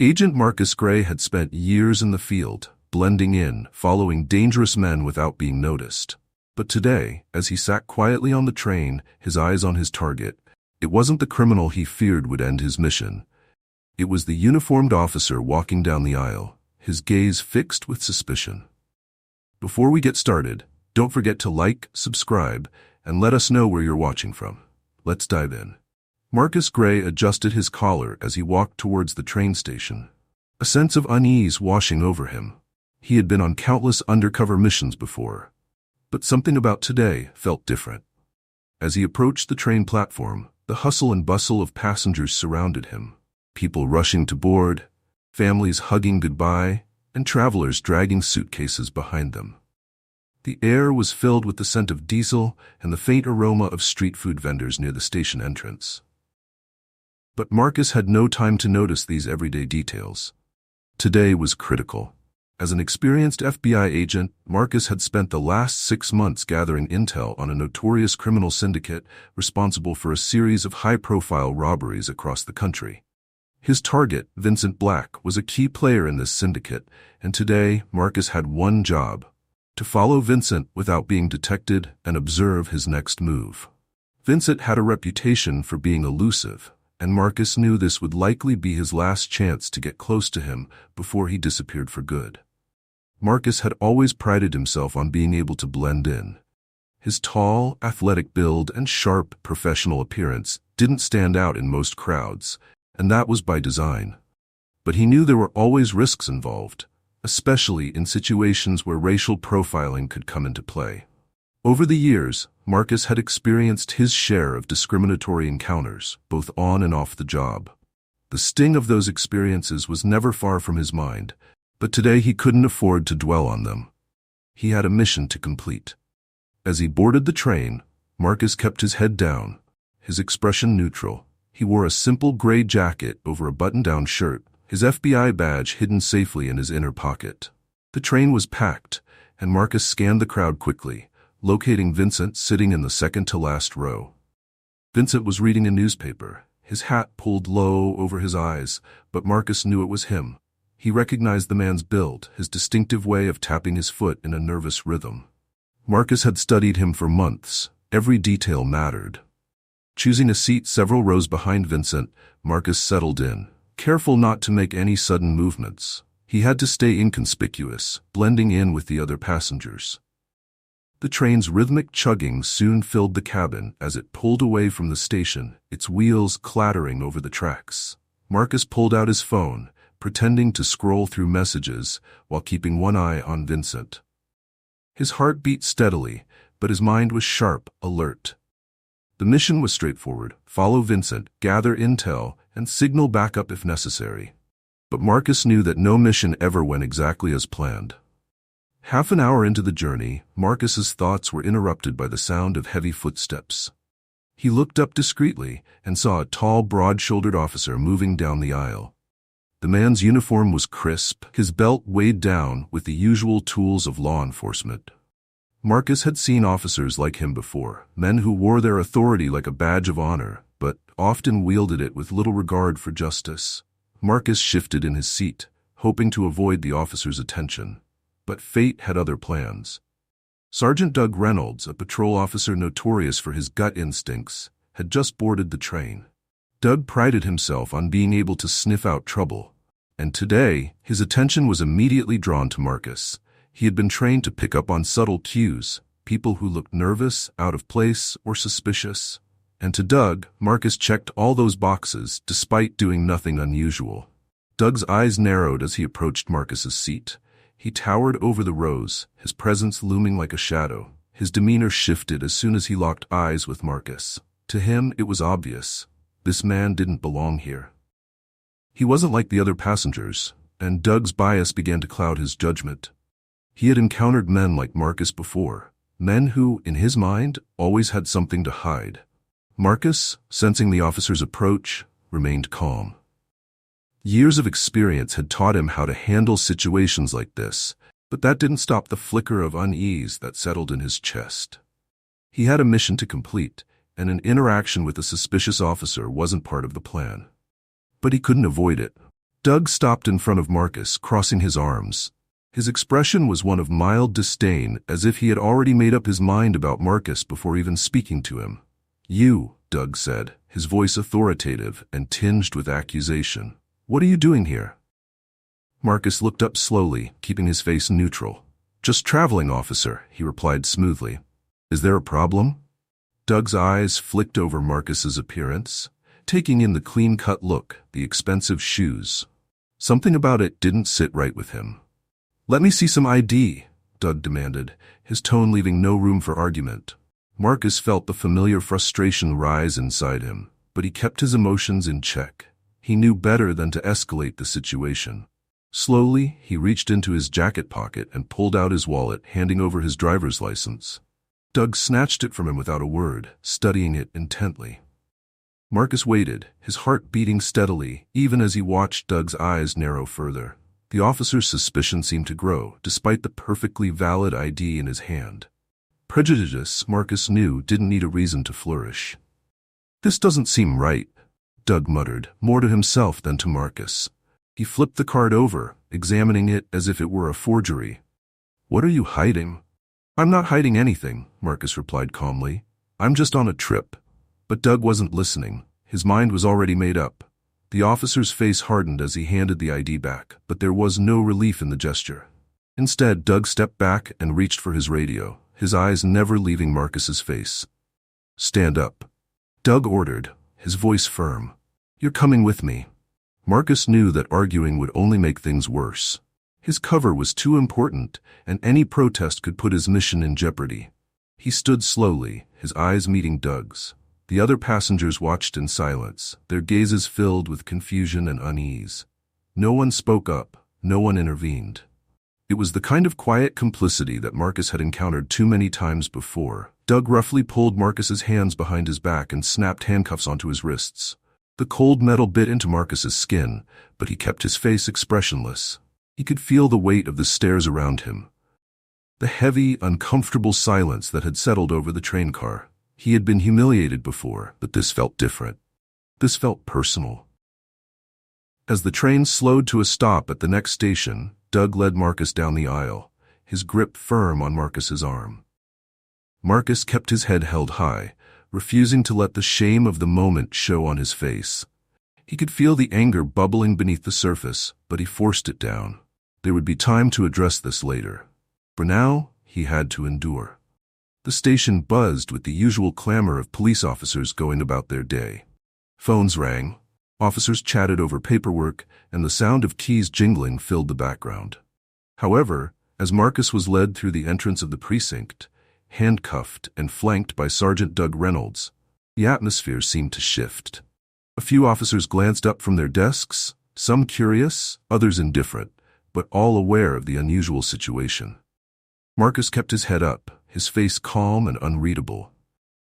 Agent Marcus Gray had spent years in the field, blending in, following dangerous men without being noticed. But today, as he sat quietly on the train, his eyes on his target, it wasn't the criminal he feared would end his mission. It was the uniformed officer walking down the aisle, his gaze fixed with suspicion. Before we get started, don't forget to like, subscribe, and let us know where you're watching from. Let's dive in. Marcus Gray adjusted his collar as he walked towards the train station, a sense of unease washing over him. He had been on countless undercover missions before, but something about today felt different. As he approached the train platform, the hustle and bustle of passengers surrounded him. People rushing to board, families hugging goodbye, and travelers dragging suitcases behind them. The air was filled with the scent of diesel and the faint aroma of street food vendors near the station entrance. But Marcus had no time to notice these everyday details. Today was critical. As an experienced FBI agent, Marcus had spent the last 6 months gathering intel on a notorious criminal syndicate responsible for a series of high-profile robberies across the country. His target, Vincent Black, was a key player in this syndicate, and today Marcus had one job: to follow Vincent without being detected and observe his next move. Vincent had a reputation for being elusive, and Marcus knew this would likely be his last chance to get close to him before he disappeared for good. Marcus had always prided himself on being able to blend in. His tall, athletic build and sharp, professional appearance didn't stand out in most crowds, and that was by design. But he knew there were always risks involved, especially in situations where racial profiling could come into play. Over the years, Marcus had experienced his share of discriminatory encounters, both on and off the job. The sting of those experiences was never far from his mind, but today he couldn't afford to dwell on them. He had a mission to complete. As he boarded the train, Marcus kept his head down, his expression neutral. He wore a simple gray jacket over a button-down shirt, his FBI badge hidden safely in his inner pocket. The train was packed, and Marcus scanned the crowd quickly, locating Vincent sitting in the second-to-last row. Vincent was reading a newspaper, his hat pulled low over his eyes, but Marcus knew it was him. He recognized the man's build, his distinctive way of tapping his foot in a nervous rhythm. Marcus had studied him for months. Every detail mattered. Choosing a seat several rows behind Vincent, Marcus settled in, careful not to make any sudden movements. He had to stay inconspicuous, blending in with the other passengers. The train's rhythmic chugging soon filled the cabin as it pulled away from the station, its wheels clattering over the tracks. Marcus pulled out his phone, pretending to scroll through messages while keeping one eye on Vincent. His heart beat steadily, but his mind was sharp, alert. The mission was straightforward: follow Vincent, gather intel, and signal backup if necessary. But Marcus knew that no mission ever went exactly as planned. Half an hour into the journey, Marcus's thoughts were interrupted by the sound of heavy footsteps. He looked up discreetly and saw a tall, broad-shouldered officer moving down the aisle. The man's uniform was crisp, his belt weighed down with the usual tools of law enforcement. Marcus had seen officers like him before, men who wore their authority like a badge of honor, but often wielded it with little regard for justice. Marcus shifted in his seat, hoping to avoid the officer's attention. But fate had other plans. Sergeant Doug Reynolds, a patrol officer notorious for his gut instincts, had just boarded the train. Doug prided himself on being able to sniff out trouble, and today his attention was immediately drawn to Marcus. He had been trained to pick up on subtle cues, people who looked nervous, out of place, or suspicious. And to Doug, Marcus checked all those boxes despite doing nothing unusual. Doug's eyes narrowed as he approached Marcus's seat. He towered over the rows, his presence looming like a shadow. His demeanor shifted as soon as he locked eyes with Marcus. To him, it was obvious. This man didn't belong here. He wasn't like the other passengers, and Doug's bias began to cloud his judgment. He had encountered men like Marcus before, men who, in his mind, always had something to hide. Marcus, sensing the officer's approach, remained calm. Years of experience had taught him how to handle situations like this, but that didn't stop the flicker of unease that settled in his chest. He had a mission to complete, and an interaction with a suspicious officer wasn't part of the plan. But he couldn't avoid it. Doug stopped in front of Marcus, crossing his arms. His expression was one of mild disdain, as if he had already made up his mind about Marcus before even speaking to him. "You," Doug said, his voice authoritative and tinged with accusation. "What are you doing here?" Marcus looked up slowly, keeping his face neutral. "Just traveling, officer," he replied smoothly. "Is there a problem?" Doug's eyes flicked over Marcus's appearance, taking in the clean-cut look, the expensive shoes. Something about it didn't sit right with him. "Let me see some ID," Doug demanded, his tone leaving no room for argument. Marcus felt the familiar frustration rise inside him, but he kept his emotions in check. He knew better than to escalate the situation. Slowly, he reached into his jacket pocket and pulled out his wallet, handing over his driver's license. Doug snatched it from him without a word, studying it intently. Marcus waited, his heart beating steadily, even as he watched Doug's eyes narrow further. The officer's suspicion seemed to grow, despite the perfectly valid ID in his hand. Prejudice, Marcus knew, didn't need a reason to flourish. "This doesn't seem right," Doug muttered, more to himself than to Marcus. He flipped the card over, examining it as if it were a forgery. "What are you hiding?" "I'm not hiding anything," Marcus replied calmly. "I'm just on a trip." But Doug wasn't listening. His mind was already made up. The officer's face hardened as he handed the ID back, but there was no relief in the gesture. Instead, Doug stepped back and reached for his radio, his eyes never leaving Marcus's face. "Stand up," Doug ordered, his voice firm. "You're coming with me." Marcus knew that arguing would only make things worse. His cover was too important, and any protest could put his mission in jeopardy. He stood slowly, his eyes meeting Doug's. The other passengers watched in silence, their gazes filled with confusion and unease. No one spoke up, no one intervened. It was the kind of quiet complicity that Marcus had encountered too many times before. Doug roughly pulled Marcus's hands behind his back and snapped handcuffs onto his wrists. The cold metal bit into Marcus's skin, but he kept his face expressionless. He could feel the weight of the stairs around him. The heavy, uncomfortable silence that had settled over the train car. He had been humiliated before, but this felt different. This felt personal. As the train slowed to a stop at the next station, Doug led Marcus down the aisle, his grip firm on Marcus's arm. Marcus kept his head held high, refusing to let the shame of the moment show on his face. He could feel the anger bubbling beneath the surface, but he forced it down. There would be time to address this later. For now, he had to endure. The station buzzed with the usual clamor of police officers going about their day. Phones rang, officers chatted over paperwork, and the sound of keys jingling filled the background. However, as Marcus was led through the entrance of the precinct, handcuffed and flanked by Sergeant Doug Reynolds, the atmosphere seemed to shift. A few officers glanced up from their desks, some curious, others indifferent, but all aware of the unusual situation. Marcus kept his head up, his face calm and unreadable.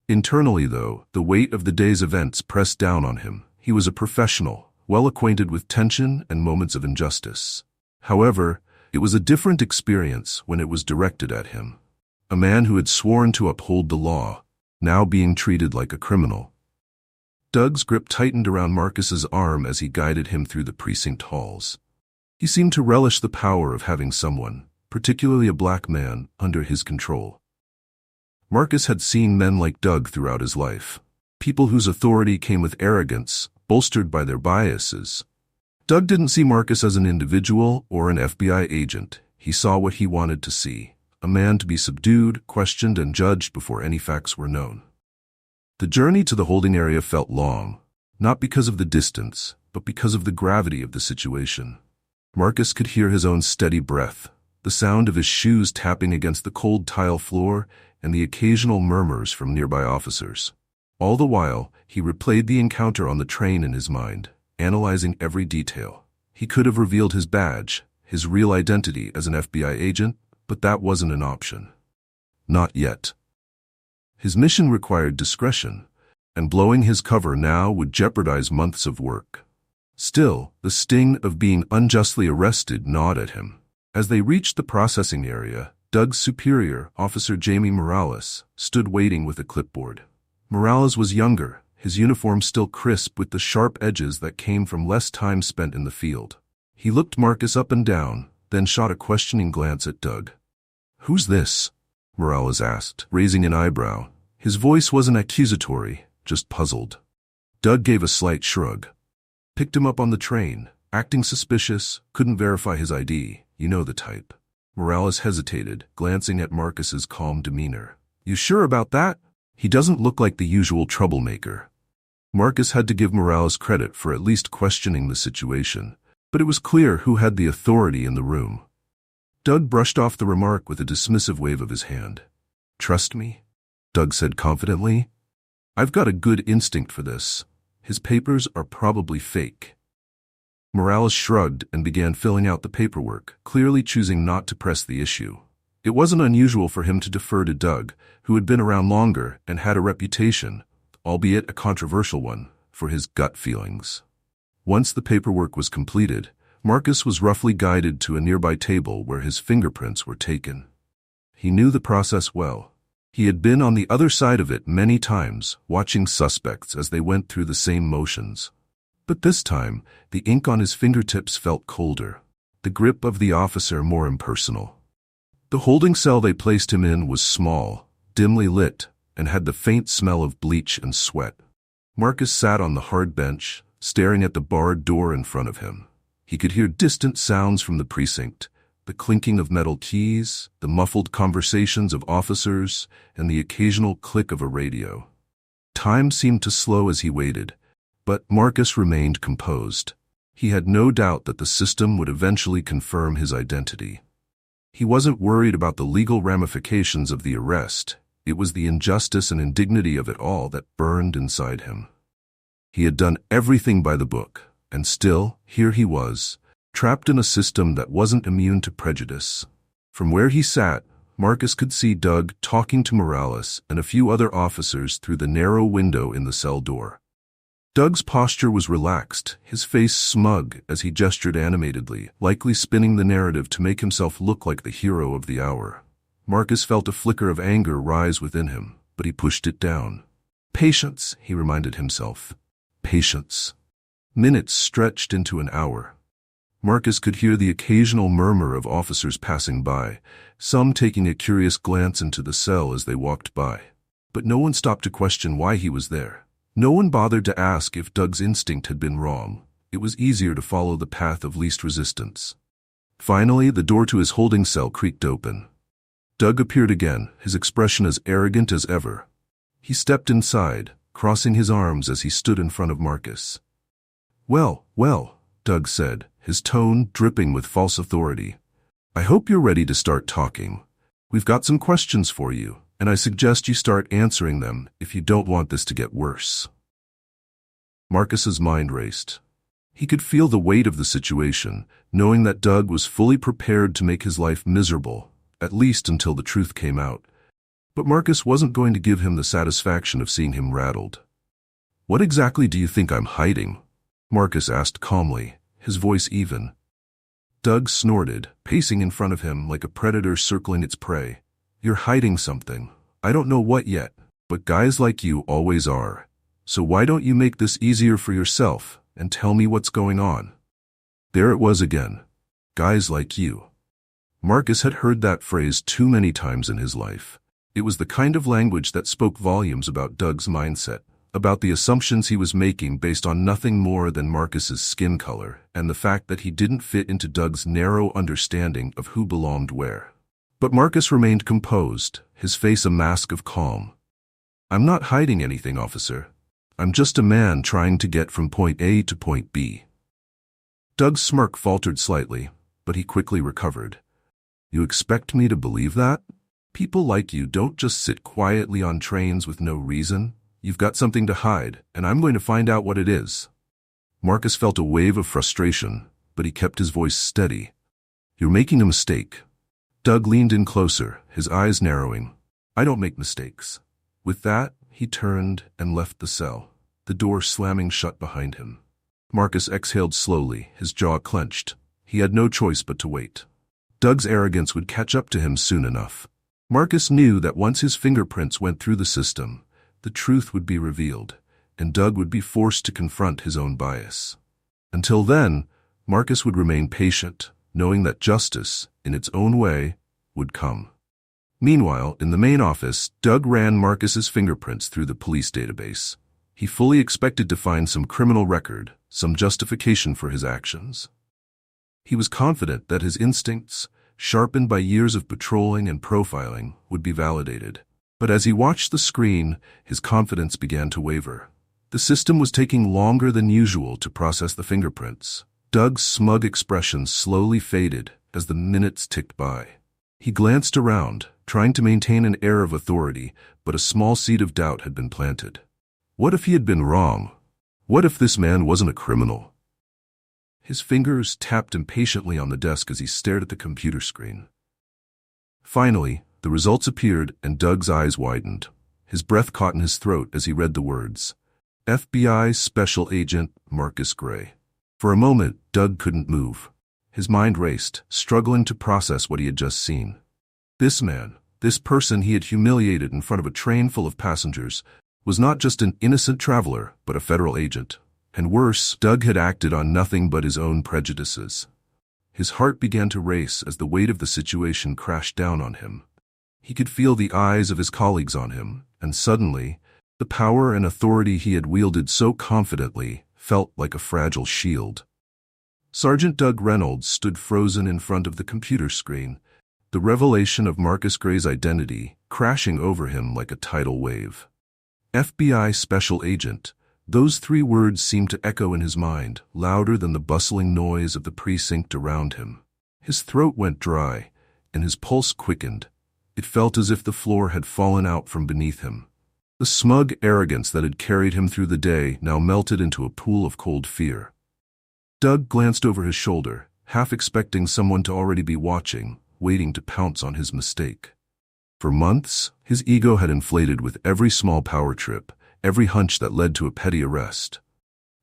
Internally, though, the weight of the day's events pressed down on him. He was a professional, well acquainted with tension and moments of injustice. However, it was a different experience when it was directed at him. A man who had sworn to uphold the law, now being treated like a criminal. Doug's grip tightened around Marcus's arm as he guided him through the precinct halls. He seemed to relish the power of having someone, particularly a black man, under his control. Marcus had seen men like Doug throughout his life, people whose authority came with arrogance, bolstered by their biases. Doug didn't see Marcus as an individual or an FBI agent. He saw what he wanted to see. A man to be subdued, questioned, and judged before any facts were known. The journey to the holding area felt long, not because of the distance, but because of the gravity of the situation. Marcus could hear his own steady breath, the sound of his shoes tapping against the cold tile floor, and the occasional murmurs from nearby officers. All the while, he replayed the encounter on the train in his mind, analyzing every detail. He could have revealed his badge, his real identity as an FBI agent, but that wasn't an option. Not yet. His mission required discretion, and blowing his cover now would jeopardize months of work. Still, the sting of being unjustly arrested gnawed at him. As they reached the processing area, Doug's superior, Officer Jamie Morales, stood waiting with a clipboard. Morales was younger, his uniform still crisp with the sharp edges that came from less time spent in the field. He looked Marcus up and down, then shot a questioning glance at Doug. "Who's this?" Morales asked, raising an eyebrow. His voice wasn't accusatory, just puzzled. Doug gave a slight shrug. "Picked him up on the train, acting suspicious, couldn't verify his ID, you know the type." Morales hesitated, glancing at Marcus's calm demeanor. "You sure about that? He doesn't look like the usual troublemaker." Marcus had to give Morales credit for at least questioning the situation, but it was clear who had the authority in the room. Doug brushed off the remark with a dismissive wave of his hand. "Trust me," Doug said confidently. "I've got a good instinct for this. His papers are probably fake." Morales shrugged and began filling out the paperwork, clearly choosing not to press the issue. It wasn't unusual for him to defer to Doug, who had been around longer and had a reputation, albeit a controversial one, for his gut feelings. Once the paperwork was completed, Marcus was roughly guided to a nearby table where his fingerprints were taken. He knew the process well. He had been on the other side of it many times, watching suspects as they went through the same motions. But this time, the ink on his fingertips felt colder, the grip of the officer more impersonal. The holding cell they placed him in was small, dimly lit, and had the faint smell of bleach and sweat. Marcus sat on the hard bench, staring at the barred door in front of him. He could hear distant sounds from the precinct, the clinking of metal keys, the muffled conversations of officers, and the occasional click of a radio. Time seemed to slow as he waited, but Marcus remained composed. He had no doubt that the system would eventually confirm his identity. He wasn't worried about the legal ramifications of the arrest. It was the injustice and indignity of it all that burned inside him. He had done everything by the book, and still, here he was, trapped in a system that wasn't immune to prejudice. From where he sat, Marcus could see Doug talking to Morales and a few other officers through the narrow window in the cell door. Doug's posture was relaxed, his face smug as he gestured animatedly, likely spinning the narrative to make himself look like the hero of the hour. Marcus felt a flicker of anger rise within him, but he pushed it down. Patience, he reminded himself. Patience. Minutes stretched into an hour. Marcus could hear the occasional murmur of officers passing by, some taking a curious glance into the cell as they walked by. But no one stopped to question why he was there. No one bothered to ask if Doug's instinct had been wrong. It was easier to follow the path of least resistance. Finally, the door to his holding cell creaked open. Doug appeared again, his expression as arrogant as ever. He stepped inside, crossing his arms as he stood in front of Marcus. Well, Doug said, his tone dripping with false authority. "I hope you're ready to start talking. We've got some questions for you, and I suggest you start answering them if you don't want this to get worse." Marcus's mind raced. He could feel the weight of the situation, knowing that Doug was fully prepared to make his life miserable, at least until the truth came out. But Marcus wasn't going to give him the satisfaction of seeing him rattled. "What exactly do you think I'm hiding?" Marcus asked calmly, his voice even. Doug snorted, pacing in front of him like a predator circling its prey. "You're hiding something. I don't know what yet, but guys like you always are. So why don't you make this easier for yourself and tell me what's going on?" There it was again. Guys like you. Marcus had heard that phrase too many times in his life. It was the kind of language that spoke volumes about Doug's mindset, about the assumptions he was making based on nothing more than Marcus's skin color and the fact that he didn't fit into Doug's narrow understanding of who belonged where. But Marcus remained composed, his face a mask of calm. "I'm not hiding anything, officer. I'm just a man trying to get from point A to point B." Doug's smirk faltered slightly, but he quickly recovered. "You expect me to believe that? People like you don't just sit quietly on trains with no reason. You've got something to hide, and I'm going to find out what it is." Marcus felt a wave of frustration, but he kept his voice steady. "You're making a mistake." Doug leaned in closer, his eyes narrowing. "I don't make mistakes." With that, he turned and left the cell, the door slamming shut behind him. Marcus exhaled slowly, his jaw clenched. He had no choice but to wait. Doug's arrogance would catch up to him soon enough. Marcus knew that once his fingerprints went through the system, the truth would be revealed, and Doug would be forced to confront his own bias. Until then, Marcus would remain patient, knowing that justice, in its own way, would come. Meanwhile, in the main office, Doug ran Marcus's fingerprints through the police database. He fully expected to find some criminal record, some justification for his actions. He was confident that his instincts, sharpened by years of patrolling and profiling, would be validated. But as he watched the screen, his confidence began to waver. The system was taking longer than usual to process the fingerprints. Doug's smug expression slowly faded as the minutes ticked by. He glanced around, trying to maintain an air of authority, but a small seed of doubt had been planted. What if he had been wrong? What if this man wasn't a criminal? His fingers tapped impatiently on the desk as he stared at the computer screen. Finally, the results appeared and Doug's eyes widened. His breath caught in his throat as he read the words, FBI Special Agent Marcus Gray. For a moment, Doug couldn't move. His mind raced, struggling to process what he had just seen. This man, this person he had humiliated in front of a train full of passengers, was not just an innocent traveler, but a federal agent. And worse, Doug had acted on nothing but his own prejudices. His heart began to race as the weight of the situation crashed down on him. He could feel the eyes of his colleagues on him, and suddenly, the power and authority he had wielded so confidently felt like a fragile shield. Sergeant Doug Reynolds stood frozen in front of the computer screen, the revelation of Marcus Gray's identity crashing over him like a tidal wave. FBI Special Agent. Those three words seemed to echo in his mind, louder than the bustling noise of the precinct around him. His throat went dry, and his pulse quickened. It felt as if the floor had fallen out from beneath him. The smug arrogance that had carried him through the day now melted into a pool of cold fear. Doug glanced over his shoulder, half expecting someone to already be watching, waiting to pounce on his mistake. For months, his ego had inflated with every small power trip, every hunch that led to a petty arrest.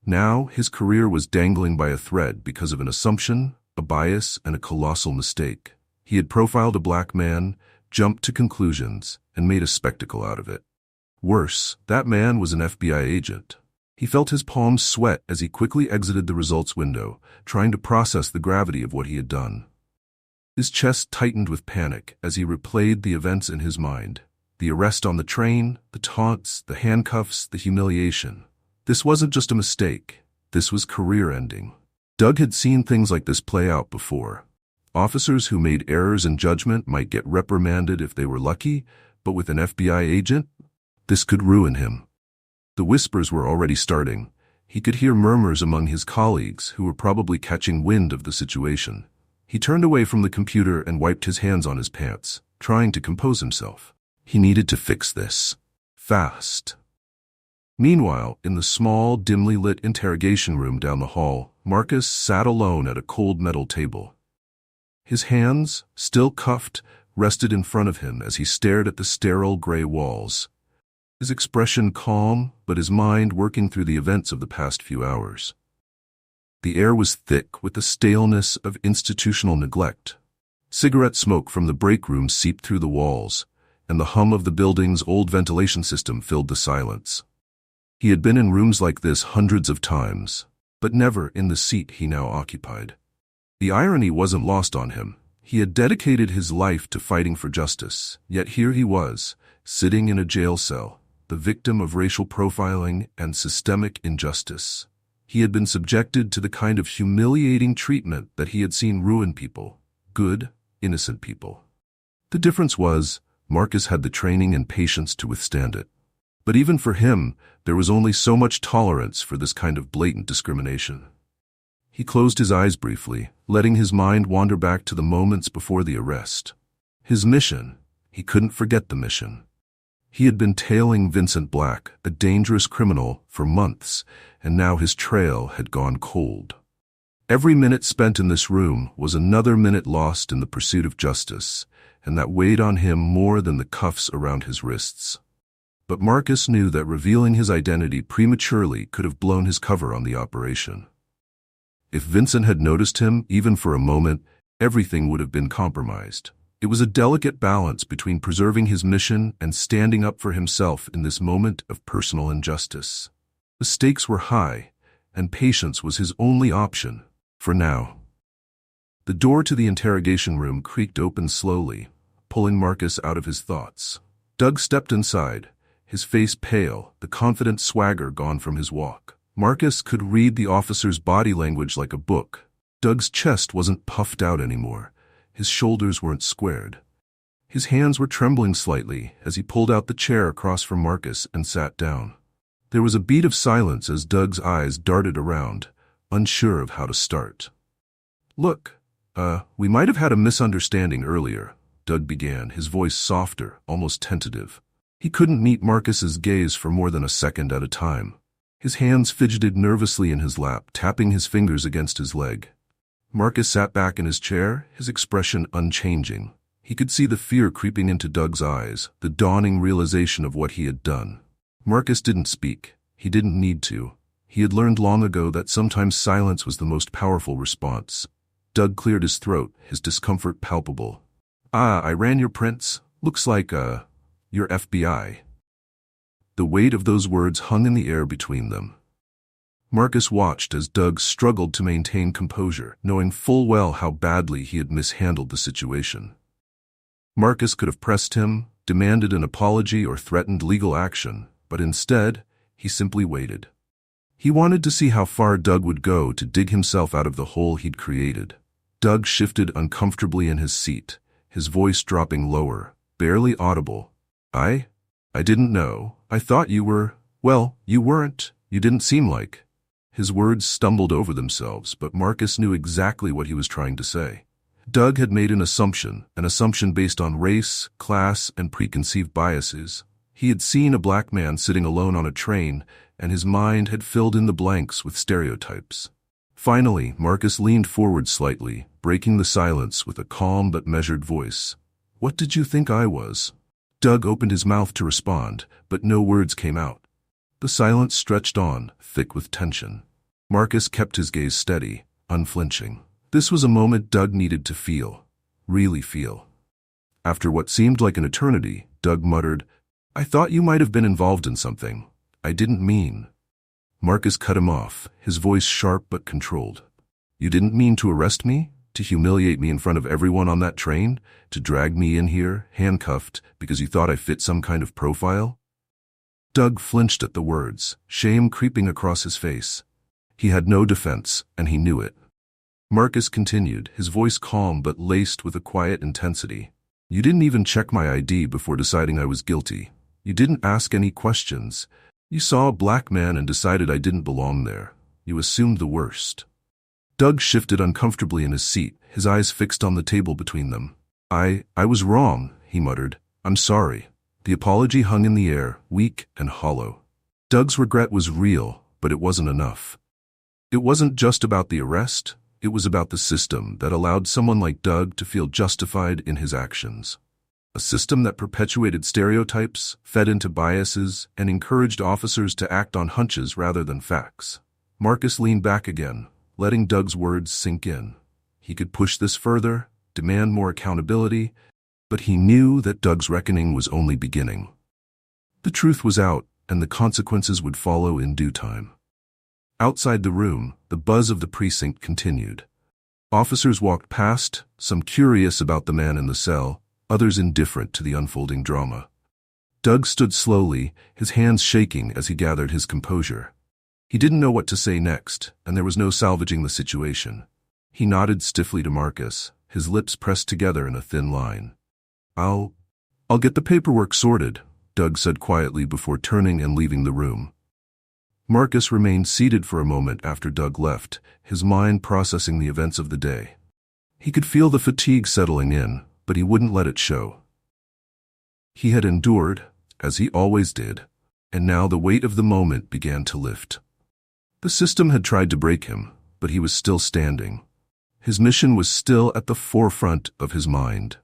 Now, his career was dangling by a thread because of an assumption, a bias, and a colossal mistake. He had profiled a black man, jumped to conclusions, and made a spectacle out of it. Worse, that man was an FBI agent. He felt his palms sweat as he quickly exited the results window, trying to process the gravity of what he had done. His chest tightened with panic as he replayed the events in his mind. The arrest on the train, the taunts, the handcuffs, the humiliation. This wasn't just a mistake. This was career-ending. Doug had seen things like this play out before. Officers who made errors in judgment might get reprimanded if they were lucky, but with an FBI agent, this could ruin him. The whispers were already starting. He could hear murmurs among his colleagues who were probably catching wind of the situation. He turned away from the computer and wiped his hands on his pants, trying to compose himself. He needed to fix this. Fast. Meanwhile, in the small, dimly lit interrogation room down the hall, Marcus sat alone at a cold metal table. His hands, still cuffed, rested in front of him as he stared at the sterile gray walls. His expression calm, but his mind working through the events of the past few hours. The air was thick with the staleness of institutional neglect. Cigarette smoke from the break room seeped through the walls, and the hum of the building's old ventilation system filled the silence. He had been in rooms like this hundreds of times, but never in the seat he now occupied. The irony wasn't lost on him. He had dedicated his life to fighting for justice, yet here he was, sitting in a jail cell, the victim of racial profiling and systemic injustice. He had been subjected to the kind of humiliating treatment that he had seen ruin people, good, innocent people. The difference was, Marcus had the training and patience to withstand it. But even for him, there was only so much tolerance for this kind of blatant discrimination. He closed his eyes briefly, letting his mind wander back to the moments before the arrest. His mission, he couldn't forget the mission. He had been tailing Vincent Black, a dangerous criminal, for months, and now his trail had gone cold. Every minute spent in this room was another minute lost in the pursuit of justice, and that weighed on him more than the cuffs around his wrists. But Marcus knew that revealing his identity prematurely could have blown his cover on the operation. If Vincent had noticed him, even for a moment, everything would have been compromised. It was a delicate balance between preserving his mission and standing up for himself in this moment of personal injustice. The stakes were high, and patience was his only option, for now. The door to the interrogation room creaked open slowly, pulling Marcus out of his thoughts. Doug stepped inside, his face pale, the confident swagger gone from his walk. Marcus could read the officer's body language like a book. Doug's chest wasn't puffed out anymore. His shoulders weren't squared. His hands were trembling slightly as he pulled out the chair across from Marcus and sat down. There was a beat of silence as Doug's eyes darted around, unsure of how to start. "Look, we might have had a misunderstanding earlier," Doug began, his voice softer, almost tentative. He couldn't meet Marcus's gaze for more than a second at a time. His hands fidgeted nervously in his lap, tapping his fingers against his leg. Marcus sat back in his chair, his expression unchanging. He could see the fear creeping into Doug's eyes, the dawning realization of what he had done. Marcus didn't speak. He didn't need to. He had learned long ago that sometimes silence was the most powerful response. Doug cleared his throat, his discomfort palpable. "I ran your prints. Looks like, you're FBI." The weight of those words hung in the air between them. Marcus watched as Doug struggled to maintain composure, knowing full well how badly he had mishandled the situation. Marcus could have pressed him, demanded an apology, or threatened legal action, but instead, he simply waited. He wanted to see how far Doug would go to dig himself out of the hole he'd created. Doug shifted uncomfortably in his seat, his voice dropping lower, barely audible. I didn't know. I thought you were, well, you weren't. You didn't seem like." His words stumbled over themselves, but Marcus knew exactly what he was trying to say. Doug had made an assumption based on race, class, and preconceived biases. He had seen a black man sitting alone on a train, and his mind had filled in the blanks with stereotypes. Finally, Marcus leaned forward slightly, breaking the silence with a calm but measured voice. "What did you think I was?" Doug opened his mouth to respond, but no words came out. The silence stretched on, thick with tension. Marcus kept his gaze steady, unflinching. This was a moment Doug needed to feel, really feel. After what seemed like an eternity, Doug muttered, "I thought you might have been involved in something. I didn't mean." Marcus cut him off, his voice sharp but controlled. "You didn't mean to arrest me? To humiliate me in front of everyone on that train? To drag me in here, handcuffed, because you thought I fit some kind of profile?" Doug flinched at the words, shame creeping across his face. He had no defense, and he knew it. Marcus continued, his voice calm but laced with a quiet intensity. "You didn't even check my ID before deciding I was guilty. You didn't ask any questions. You saw a black man and decided I didn't belong there. You assumed the worst." Doug shifted uncomfortably in his seat, his eyes fixed on the table between them. I was wrong," he muttered. "I'm sorry." The apology hung in the air, weak and hollow. Doug's regret was real, but it wasn't enough. It wasn't just about the arrest, it was about the system that allowed someone like Doug to feel justified in his actions. A system that perpetuated stereotypes, fed into biases, and encouraged officers to act on hunches rather than facts. Marcus leaned back again, letting Doug's words sink in. He could push this further, demand more accountability, but he knew that Doug's reckoning was only beginning. The truth was out, and the consequences would follow in due time. Outside the room, the buzz of the precinct continued. Officers walked past, some curious about the man in the cell, others indifferent to the unfolding drama. Doug stood slowly, his hands shaking as he gathered his composure. He didn't know what to say next, and there was no salvaging the situation. He nodded stiffly to Marcus, his lips pressed together in a thin line. I'll get the paperwork sorted," Doug said quietly before turning and leaving the room. Marcus remained seated for a moment after Doug left, his mind processing the events of the day. He could feel the fatigue settling in, but he wouldn't let it show. He had endured, as he always did, and now the weight of the moment began to lift. The system had tried to break him, but he was still standing. His mission was still at the forefront of his mind.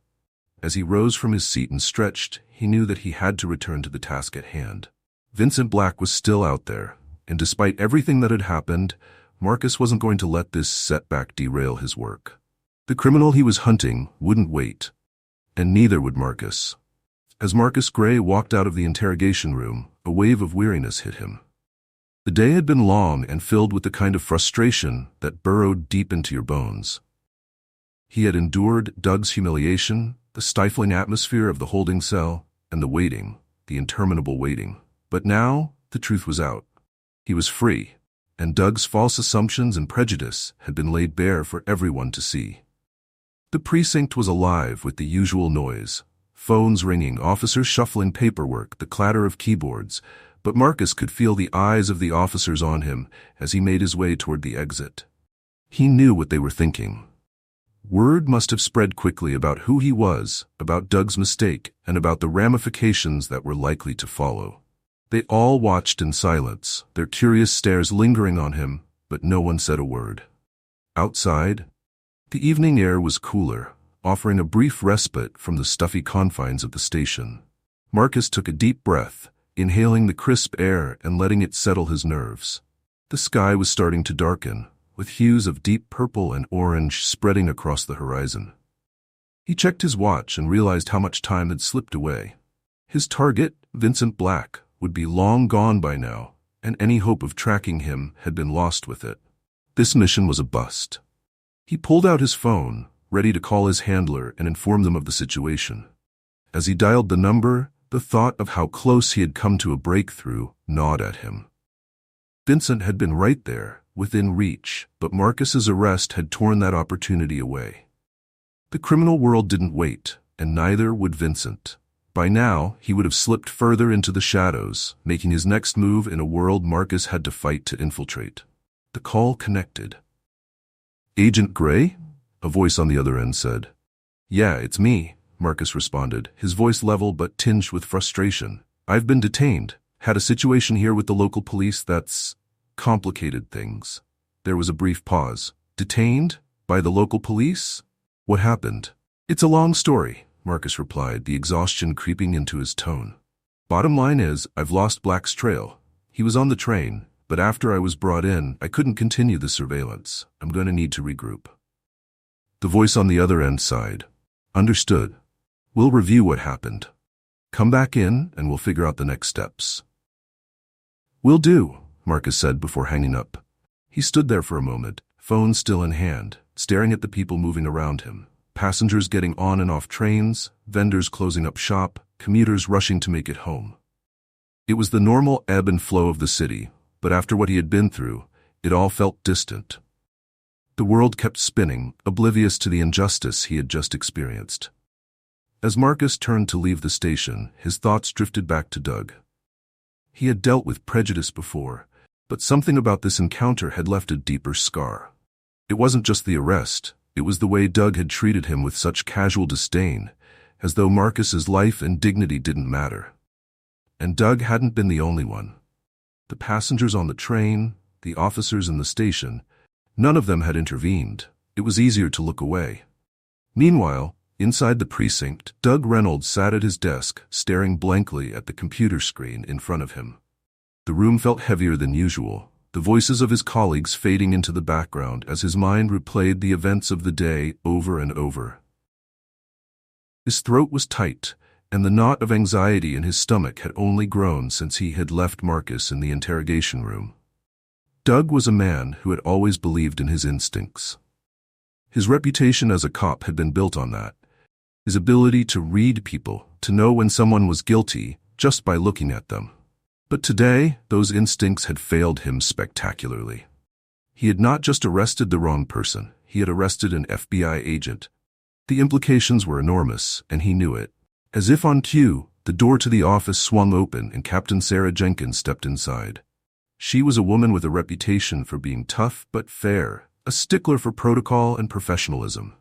As he rose from his seat and stretched, he knew that he had to return to the task at hand. Vincent Black was still out there, and despite everything that had happened, Marcus wasn't going to let this setback derail his work. The criminal he was hunting wouldn't wait, and neither would Marcus. As Marcus Gray walked out of the interrogation room, a wave of weariness hit him. The day had been long and filled with the kind of frustration that burrowed deep into your bones. He had endured Doug's humiliation, the stifling atmosphere of the holding cell, and the waiting, the interminable waiting. But now, the truth was out. He was free, and Doug's false assumptions and prejudice had been laid bare for everyone to see. The precinct was alive with the usual noise, phones ringing, officers shuffling paperwork, the clatter of keyboards, but Marcus could feel the eyes of the officers on him as he made his way toward the exit. He knew what they were thinking. Word must have spread quickly about who he was, about Doug's mistake, and about the ramifications that were likely to follow. They all watched in silence, their curious stares lingering on him, but no one said a word. Outside, the evening air was cooler, offering a brief respite from the stuffy confines of the station. Marcus took a deep breath, inhaling the crisp air and letting it settle his nerves. The sky was starting to darken, with hues of deep purple and orange spreading across the horizon. He checked his watch and realized how much time had slipped away. His target, Vincent Black, would be long gone by now, and any hope of tracking him had been lost with it. This mission was a bust. He pulled out his phone, ready to call his handler and inform them of the situation. As he dialed the number, the thought of how close he had come to a breakthrough gnawed at him. Vincent had been right there, within reach, but Marcus's arrest had torn that opportunity away. The criminal world didn't wait, and neither would Vincent. By now, he would have slipped further into the shadows, making his next move in a world Marcus had to fight to infiltrate. The call connected. "Agent Gray?" a voice on the other end said. "Yeah, it's me," Marcus responded, his voice level but tinged with frustration. "I've been detained. Had a situation here with the local police that's complicated things." There was a brief pause. "Detained? By the local police? What happened?" "It's a long story," Marcus replied, the exhaustion creeping into his tone. "Bottom line is, I've lost Black's trail. He was on the train, but after I was brought in, I couldn't continue the surveillance. I'm going to need to regroup." The voice on the other end sighed. "Understood. We'll review what happened. Come back in, and we'll figure out the next steps." "Will do," Marcus said before hanging up. He stood there for a moment, phone still in hand, staring at the people moving around him. Passengers getting on and off trains, vendors closing up shop, commuters rushing to make it home. It was the normal ebb and flow of the city, but after what he had been through, it all felt distant. The world kept spinning, oblivious to the injustice he had just experienced. As Marcus turned to leave the station, his thoughts drifted back to Doug. He had dealt with prejudice before, but something about this encounter had left a deeper scar. It wasn't just the arrest, it was the way Doug had treated him with such casual disdain, as though Marcus's life and dignity didn't matter. And Doug hadn't been the only one. The passengers on the train, the officers in the station, none of them had intervened. It was easier to look away. Meanwhile, inside the precinct, Doug Reynolds sat at his desk, staring blankly at the computer screen in front of him. The room felt heavier than usual, the voices of his colleagues fading into the background as his mind replayed the events of the day over and over. His throat was tight, and the knot of anxiety in his stomach had only grown since he had left Marcus in the interrogation room. Doug was a man who had always believed in his instincts. His reputation as a cop had been built on that. His ability to read people, to know when someone was guilty just by looking at them. But today, those instincts had failed him spectacularly. He had not just arrested the wrong person, he had arrested an FBI agent. The implications were enormous, and he knew it. As if on cue, the door to the office swung open and Captain Sarah Jenkins stepped inside. She was a woman with a reputation for being tough but fair, a stickler for protocol and professionalism.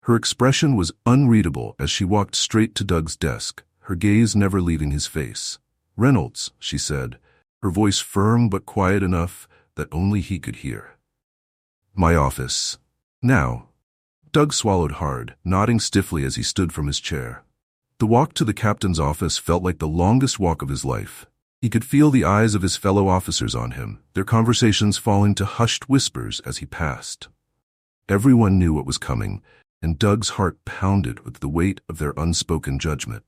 Her expression was unreadable as she walked straight to Doug's desk, her gaze never leaving his face. "Reynolds," she said, her voice firm but quiet enough that only he could hear. "My office. Now." Doug swallowed hard, nodding stiffly as he stood from his chair. The walk to the captain's office felt like the longest walk of his life. He could feel the eyes of his fellow officers on him, their conversations falling to hushed whispers as he passed. Everyone knew what was coming, and Doug's heart pounded with the weight of their unspoken judgment.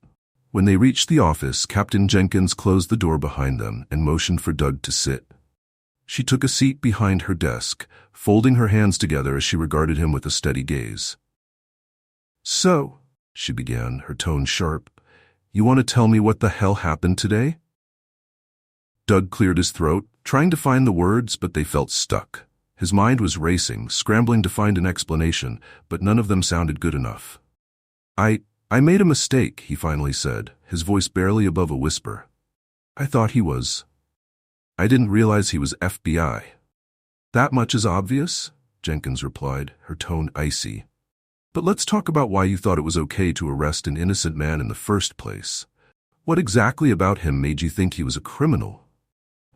When they reached the office, Captain Jenkins closed the door behind them and motioned for Doug to sit. She took a seat behind her desk, folding her hands together as she regarded him with a steady gaze. "So," she began, her tone sharp, "you want to tell me what the hell happened today?" Doug cleared his throat, trying to find the words, but they felt stuck. His mind was racing, scrambling to find an explanation, but none of them sounded good enough. I made a mistake," he finally said, his voice barely above a whisper. I didn't realize he was FBI." "That much is obvious," Jenkins replied, her tone icy. "But let's talk about why you thought it was okay to arrest an innocent man in the first place. What exactly about him made you think he was a criminal?"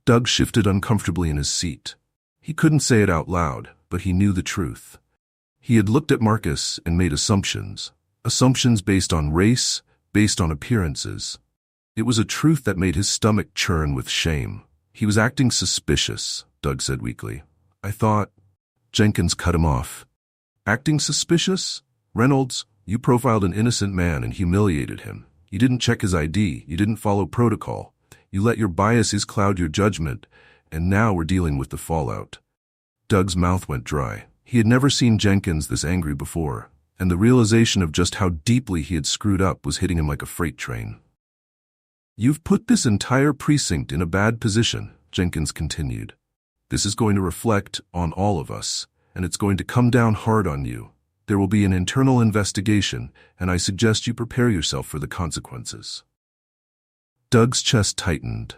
Doug shifted uncomfortably in his seat. He couldn't say it out loud, but he knew the truth. He had looked at Marcus and made assumptions based on race, based on appearances. It was a truth that made his stomach churn with shame. "He was acting suspicious," Doug said weakly. "I thought—" Jenkins cut him off. "Acting suspicious? Reynolds, you profiled an innocent man and humiliated him. You didn't check his ID, you didn't follow protocol. You let your biases cloud your judgment, and now we're dealing with the fallout." Doug's mouth went dry. He had never seen Jenkins this angry before, and the realization of just how deeply he had screwed up was hitting him like a freight train. "You've put this entire precinct in a bad position," Jenkins continued. "This is going to reflect on all of us, and it's going to come down hard on you. There will be an internal investigation, and I suggest you prepare yourself for the consequences." Doug's chest tightened.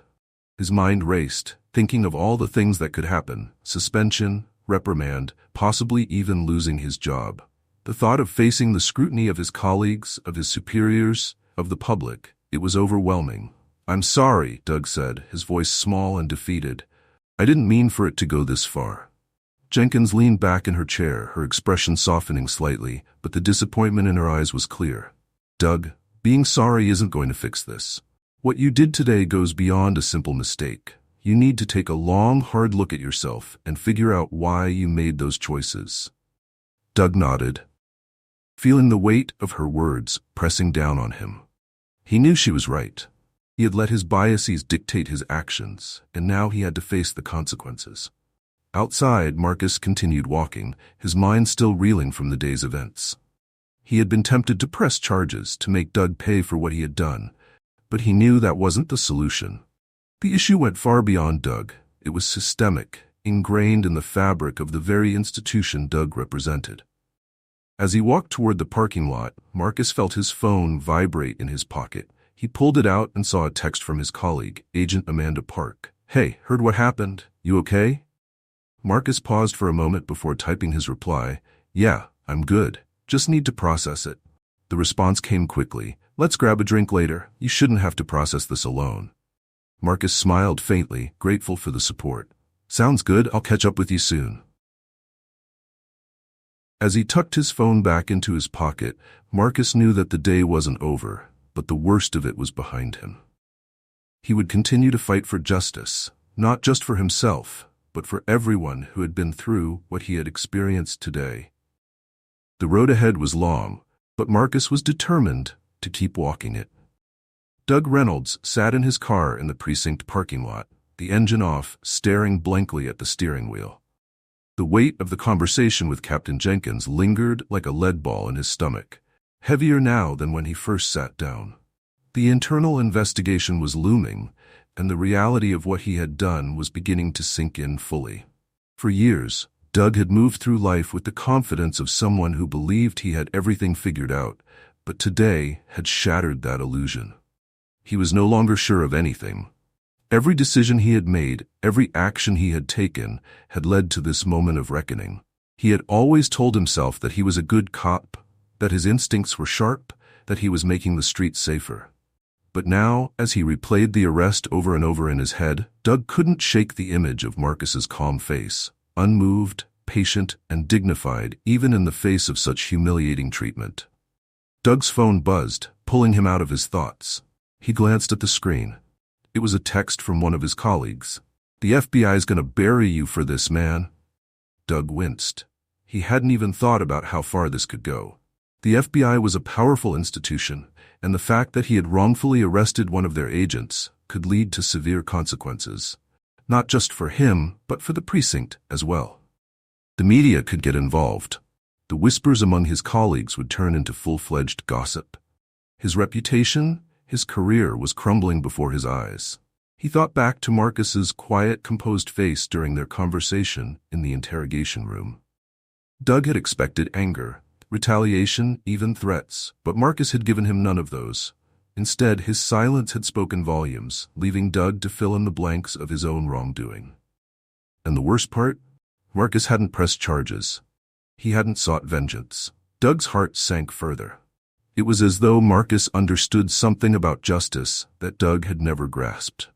His mind raced, thinking of all the things that could happen: suspension, reprimand, possibly even losing his job. The thought of facing the scrutiny of his colleagues, of his superiors, of the public, it was overwhelming. "I'm sorry," Doug said, his voice small and defeated. "I didn't mean for it to go this far." Jenkins leaned back in her chair, her expression softening slightly, but the disappointment in her eyes was clear. "Doug, being sorry isn't going to fix this. What you did today goes beyond a simple mistake. You need to take a long, hard look at yourself and figure out why you made those choices." Doug nodded, feeling the weight of her words pressing down on him. He knew she was right. He had let his biases dictate his actions, and now he had to face the consequences. Outside, Marcus continued walking, his mind still reeling from the day's events. He had been tempted to press charges to make Doug pay for what he had done, but he knew that wasn't the solution. The issue went far beyond Doug. It was systemic, ingrained in the fabric of the very institution Doug represented. As he walked toward the parking lot, Marcus felt his phone vibrate in his pocket. He pulled it out and saw a text from his colleague, Agent Amanda Park. "Hey, heard what happened? You okay?" Marcus paused for a moment before typing his reply. "Yeah, I'm good. Just need to process it." The response came quickly. "Let's grab a drink later. You shouldn't have to process this alone." Marcus smiled faintly, grateful for the support. "Sounds good. I'll catch up with you soon." As he tucked his phone back into his pocket, Marcus knew that the day wasn't over, but the worst of it was behind him. He would continue to fight for justice, not just for himself, but for everyone who had been through what he had experienced today. The road ahead was long, but Marcus was determined to keep walking it. Doug Reynolds sat in his car in the precinct parking lot, the engine off, staring blankly at the steering wheel. The weight of the conversation with Captain Jenkins lingered like a lead ball in his stomach, heavier now than when he first sat down. The internal investigation was looming, and the reality of what he had done was beginning to sink in fully. For years, Doug had moved through life with the confidence of someone who believed he had everything figured out, but today had shattered that illusion. He was no longer sure of anything. Every decision he had made, every action he had taken, had led to this moment of reckoning. He had always told himself that he was a good cop, that his instincts were sharp, that he was making the streets safer. But now, as he replayed the arrest over and over in his head, Doug couldn't shake the image of Marcus's calm face, unmoved, patient, and dignified even in the face of such humiliating treatment. Doug's phone buzzed, pulling him out of his thoughts. He glanced at the screen. It was a text from one of his colleagues. "The FBI's gonna bury you for this, man." Doug winced. He hadn't even thought about how far this could go. The FBI was a powerful institution, and the fact that he had wrongfully arrested one of their agents could lead to severe consequences. not just for him, but for the precinct as well. The media could get involved. The whispers among his colleagues would turn into full-fledged gossip. His reputation, his career was crumbling before his eyes. He thought back to Marcus's quiet, composed face during their conversation in the interrogation room. Doug had expected anger, retaliation, even threats, but Marcus had given him none of those. Instead, his silence had spoken volumes, leaving Doug to fill in the blanks of his own wrongdoing. And the worst part? Marcus hadn't pressed charges. He hadn't sought vengeance. Doug's heart sank further. It was as though Marcus understood something about justice that Doug had never grasped.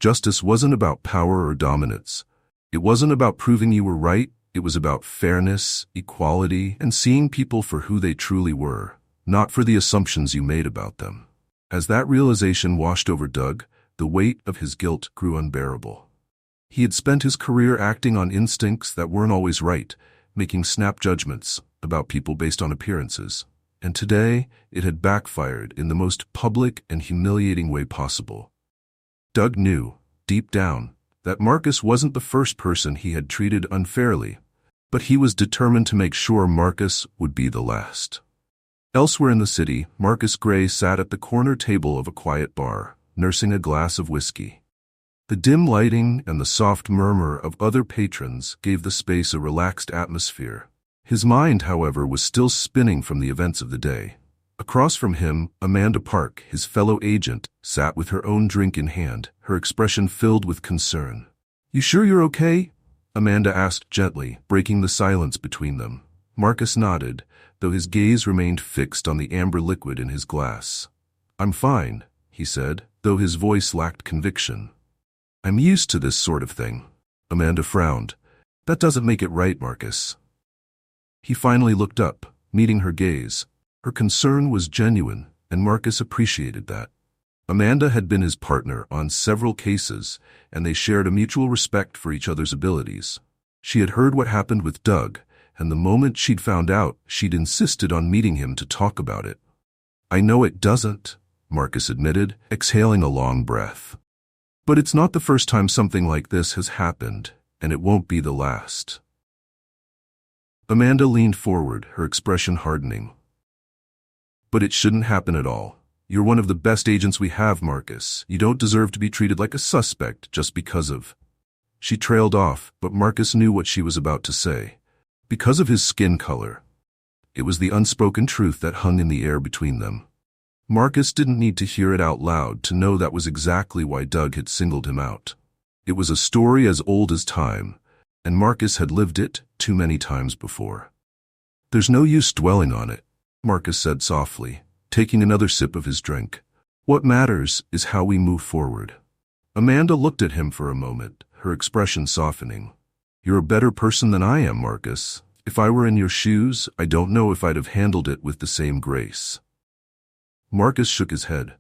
Justice wasn't about power or dominance. It wasn't about proving you were right. It was about fairness, equality, and seeing people for who they truly were, not for the assumptions you made about them. As that realization washed over Doug, the weight of his guilt grew unbearable. He had spent his career acting on instincts that weren't always right, making snap judgments about people based on appearances. And today, it had backfired in the most public and humiliating way possible. Doug knew, deep down, that Marcus wasn't the first person he had treated unfairly, but he was determined to make sure Marcus would be the last. Elsewhere in the city, Marcus Gray sat at the corner table of a quiet bar, nursing a glass of whiskey. The dim lighting and the soft murmur of other patrons gave the space a relaxed atmosphere. His mind, however, was still spinning from the events of the day. Across from him, Amanda Park, his fellow agent, sat with her own drink in hand, her expression filled with concern. "You sure you're okay?" Amanda asked gently, breaking the silence between them. Marcus nodded, though his gaze remained fixed on the amber liquid in his glass. "I'm fine," he said, though his voice lacked conviction. "I'm used to this sort of thing." Amanda frowned. "That doesn't make it right, Marcus." He finally looked up, meeting her gaze. Her concern was genuine, and Marcus appreciated that. Amanda had been his partner on several cases, and they shared a mutual respect for each other's abilities. She had heard what happened with Doug, and the moment she'd found out, she'd insisted on meeting him to talk about it. "I know it doesn't," Marcus admitted, exhaling a long breath. "But it's not the first time something like this has happened, and it won't be the last." Amanda leaned forward, her expression hardening. "But it shouldn't happen at all. You're one of the best agents we have, Marcus. You don't deserve to be treated like a suspect just because of—" She trailed off, but Marcus knew what she was about to say. Because of his skin color. It was the unspoken truth that hung in the air between them. Marcus didn't need to hear it out loud to know that was exactly why Doug had singled him out. It was a story as old as time, and Marcus had lived it too many times before. "There's no use dwelling on it," Marcus said softly, taking another sip of his drink. "What matters is how we move forward." Amanda looked at him for a moment, her expression softening. "You're a better person than I am, Marcus. If I were in your shoes, I don't know if I'd have handled it with the same grace." Marcus shook his head.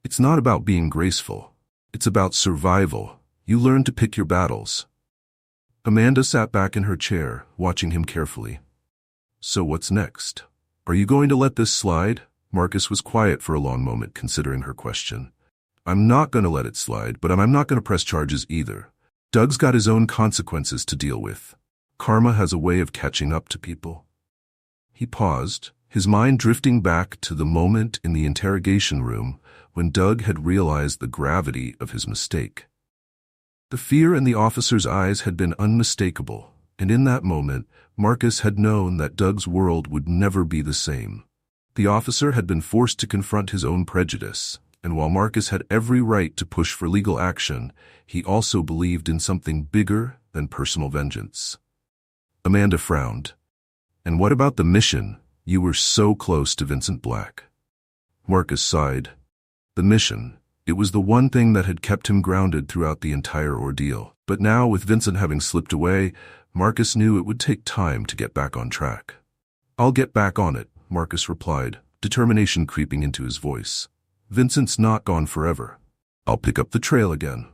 "It's not about being graceful. It's about survival. You learn to pick your battles." Amanda sat back in her chair, watching him carefully. "So what's next? Are you going to let this slide?" Marcus was quiet for a long moment, considering her question. "I'm not going to let it slide, but I'm not going to press charges either. Doug's got his own consequences to deal with. Karma has a way of catching up to people." He paused, his mind drifting back to the moment in the interrogation room when Doug had realized the gravity of his mistake. The fear in the officer's eyes had been unmistakable, and in that moment, Marcus had known that Doug's world would never be the same. The officer had been forced to confront his own prejudice, and while Marcus had every right to push for legal action, he also believed in something bigger than personal vengeance. Amanda frowned. "And what about the mission? You were so close to Vincent Black." Marcus sighed. The mission. It was the one thing that had kept him grounded throughout the entire ordeal. But now, with Vincent having slipped away, Marcus knew it would take time to get back on track. "I'll get back on it," Marcus replied, determination creeping into his voice. "Vincent's not gone forever. I'll pick up the trail again."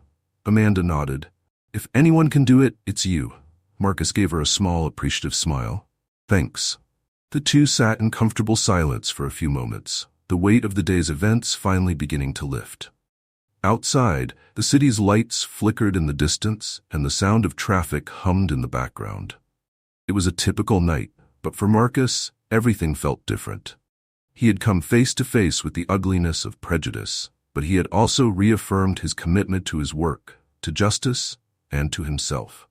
Amanda nodded. "If anyone can do it, it's you." Marcus gave her a small, appreciative smile. "Thanks." The two sat in comfortable silence for a few moments, the weight of the day's events finally beginning to lift. Outside, the city's lights flickered in the distance, and the sound of traffic hummed in the background. It was a typical night, but for Marcus, everything felt different. He had come face to face with the ugliness of prejudice, but he had also reaffirmed his commitment to his work, to justice, and to himself.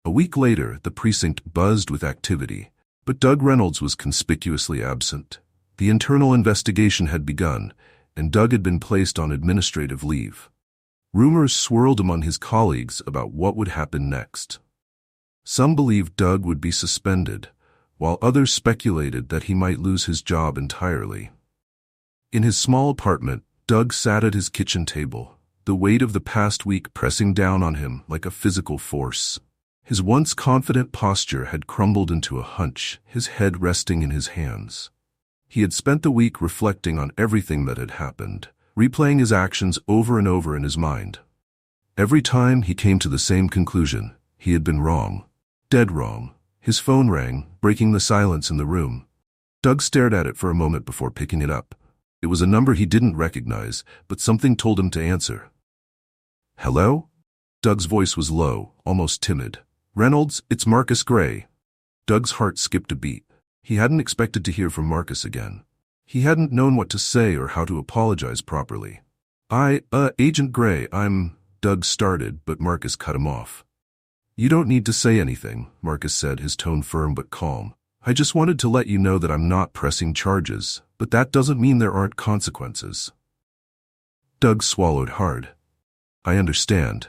A week later, the precinct buzzed with activity, but Doug Reynolds was conspicuously absent. The internal investigation had begun, and Doug had been placed on administrative leave. Rumors swirled among his colleagues about what would happen next. Some believed Doug would be suspended, while others speculated that he might lose his job entirely. In his small apartment, Doug sat at his kitchen table, the weight of the past week pressing down on him like a physical force. His once confident posture had crumbled into a hunch, his head resting in his hands. He had spent the week reflecting on everything that had happened, replaying his actions over and over in his mind. Every time he came to the same conclusion, he had been wrong. Dead wrong. His phone rang, breaking the silence in the room. Doug stared at it for a moment before picking it up. It was a number he didn't recognize, but something told him to answer. "Hello?" Doug's voice was low, almost timid. "Reynolds, it's Marcus Gray." Doug's heart skipped a beat. He hadn't expected to hear from Marcus again. He hadn't known what to say or how to apologize properly. Agent Gray, Doug started, but Marcus cut him off. "You don't need to say anything," Marcus said, his tone firm but calm. "I just wanted to let you know that I'm not pressing charges, but that doesn't mean there aren't consequences." Doug swallowed hard. "I understand.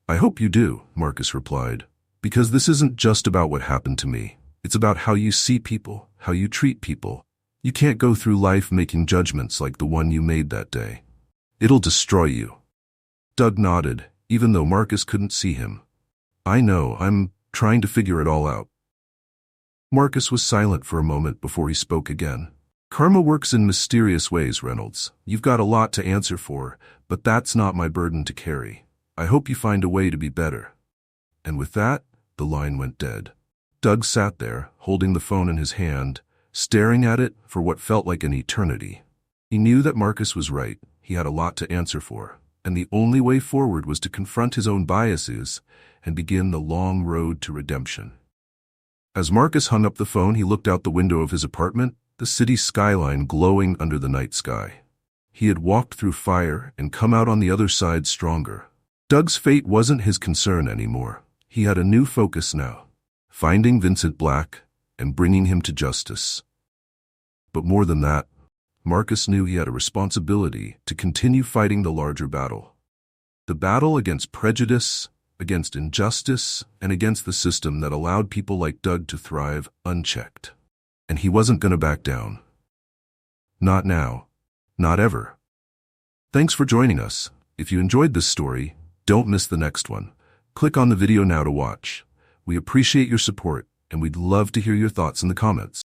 I hope you do," Marcus replied, "because this isn't just about what happened to me. It's about how you see people, how you treat people. You can't go through life making judgments like the one you made that day. It'll destroy you." Doug nodded, even though Marcus couldn't see him. "I know, I'm trying to figure it all out." Marcus was silent for a moment before he spoke again. "Karma works in mysterious ways, Reynolds. You've got a lot to answer for, but that's not my burden to carry. I hope you find a way to be better." And with that, the line went dead. Doug sat there, holding the phone in his hand, staring at it for what felt like an eternity. He knew that Marcus was right. He had a lot to answer for, and the only way forward was to confront his own biases and begin the long road to redemption. As Marcus hung up the phone, he looked out the window of his apartment, the city skyline glowing under the night sky. He had walked through fire and come out on the other side stronger. Doug's fate wasn't his concern anymore. He had a new focus now: finding Vincent Black and bringing him to justice. But more than that, Marcus knew he had a responsibility to continue fighting the larger battle. The battle against prejudice, against injustice, and against the system that allowed people like Doug to thrive unchecked. And he wasn't going to back down. Not now. Not ever. Thanks for joining us. If you enjoyed this story, don't miss the next one. Click on the video now to watch. We appreciate your support, and we'd love to hear your thoughts in the comments.